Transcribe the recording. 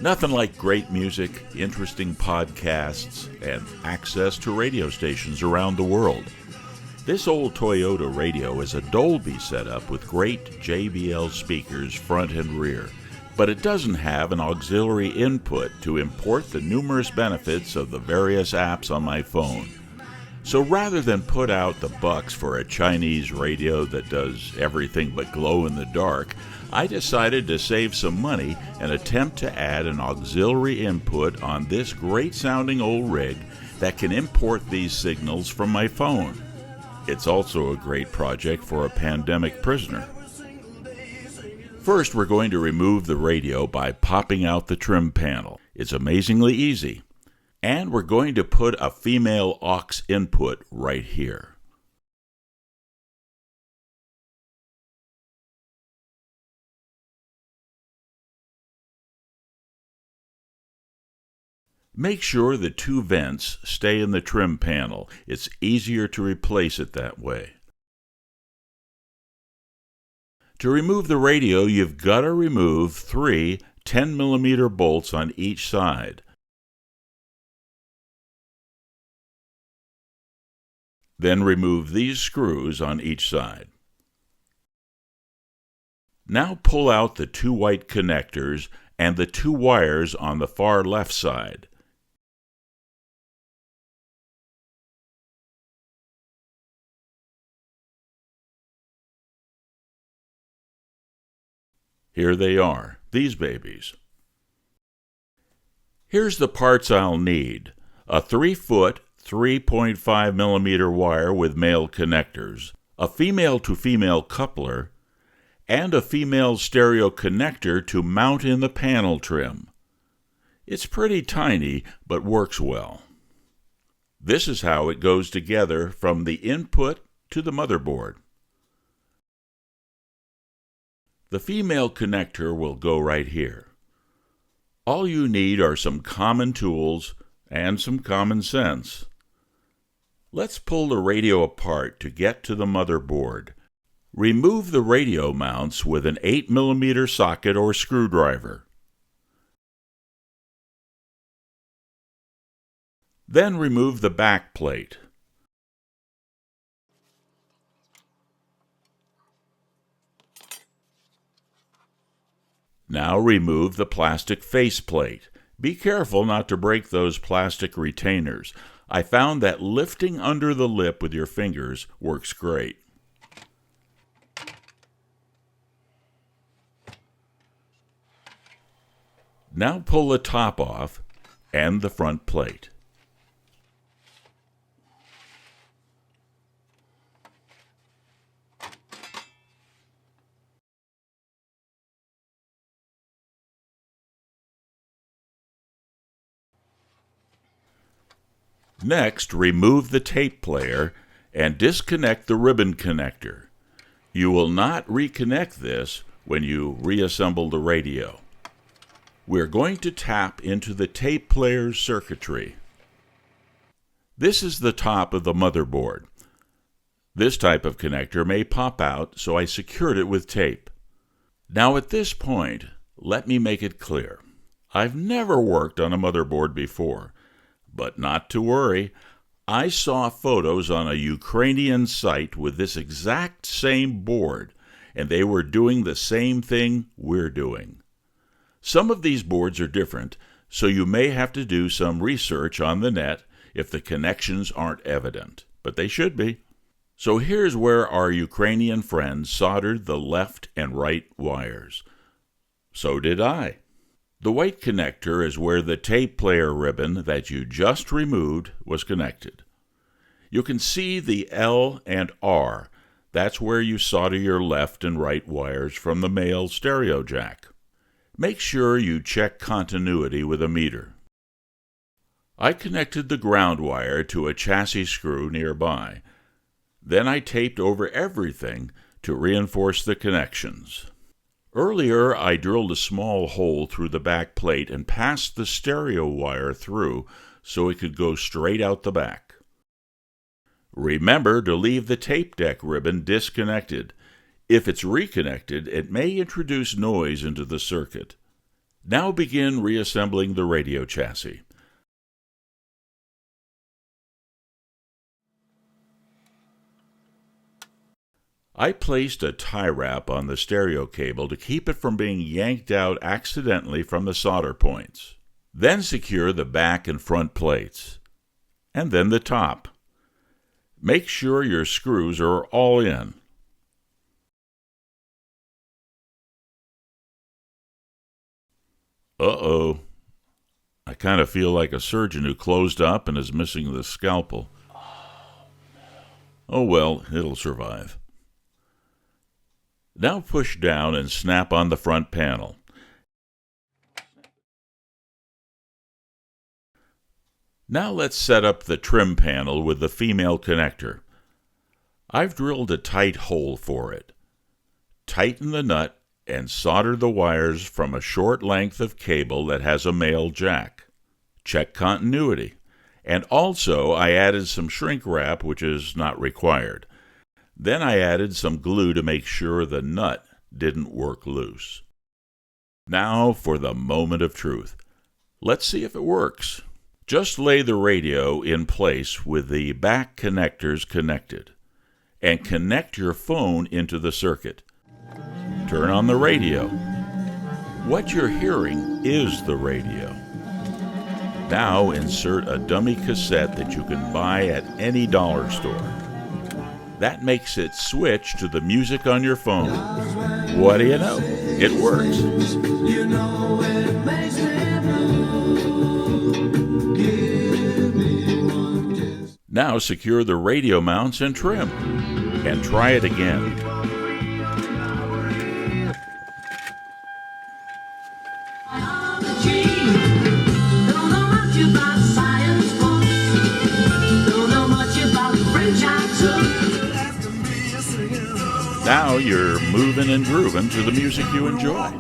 Nothing like great music, interesting podcasts, and access to radio stations around the world. This old Toyota radio is a Dolby setup with great JBL speakers front and rear, but it doesn't have an auxiliary input to import the numerous benefits of the various apps on my phone. So rather than put out the bucks for a Chinese radio that does everything but glow in the dark, I decided to save some money and attempt to add an auxiliary input on this great-sounding old rig that can import these signals from my phone. It's also a great project for a pandemic prisoner. First, we're going to remove the radio by popping out the trim panel. It's amazingly easy. And we're going to put a female AUX input right here. Make sure the two vents stay in the trim panel. It's easier to replace it that way. To remove the radio, you've got to remove 3 10mm bolts on each side. Then remove these screws on each side. Now pull out the 2 white connectors and the 2 wires on the far left side. Here they are, these babies. Here's the parts I'll need: a 3-foot 3.5mm wire with male connectors, a female-to-female coupler, and a female stereo connector to mount in the panel trim. It's pretty tiny, but works well. This is how it goes together from the input to the motherboard. The female connector will go right here. All you need are some common tools and some common sense. Let's pull the radio apart to get to the motherboard. Remove the radio mounts with an 8mm socket or screwdriver. Then remove the back plate. Now remove the plastic faceplate. Be careful not to break those plastic retainers. I found that lifting under the lip with your fingers works great. Now pull the top off and the front plate. Next, remove the tape player and disconnect the ribbon connector. You will not reconnect this when you reassemble the radio. We're going to tap into the tape player's circuitry. This is the top of the motherboard. This type of connector may pop out, so I secured it with tape. Now at this point, let me make it clear. I've never worked on a motherboard before. But not to worry, I saw photos on a Ukrainian site with this exact same board, and they were doing the same thing we're doing. Some of these boards are different, so you may have to do some research on the net if the connections aren't evident, but they should be. So here's where our Ukrainian friends soldered the left and right wires. So did I. The white connector is where the tape player ribbon that you just removed was connected. You can see the L and R. That's where you solder your left and right wires from the male stereo jack. Make sure you check continuity with a meter. I connected the ground wire to a chassis screw nearby. Then I taped over everything to reinforce the connections. Earlier, I drilled a small hole through the back plate and passed the stereo wire through so it could go straight out the back. Remember to leave the tape deck ribbon disconnected. If it's reconnected, it may introduce noise into the circuit. Now begin reassembling the radio chassis. I placed a tie wrap on the stereo cable to keep it from being yanked out accidentally from the solder points. Then secure the back and front plates, and then the top. Make sure your screws are all in. Uh-oh. I kind of feel like a surgeon who closed up and is missing the scalpel. Oh well, it'll survive. Now push down and snap on the front panel. Now let's set up the trim panel with the female connector. I've drilled a tight hole for it. Tighten the nut and solder the wires from a short length of cable that has a male jack. Check continuity. And also I added some shrink wrap, which is not required. Then I added some glue to make sure the nut didn't work loose. Now for the moment of truth. Let's see if it works. Just lay the radio in place with the back connectors connected, and connect your phone into the circuit. Turn on the radio. What you're hearing is the radio. Now insert a dummy cassette that you can buy at any dollar store. That makes it switch to the music on your phone. What do you know? It works. You know it makes me blue. Give me one kiss. Now secure the radio mounts and trim, and try it again. Now you're moving and grooving to the music you enjoy.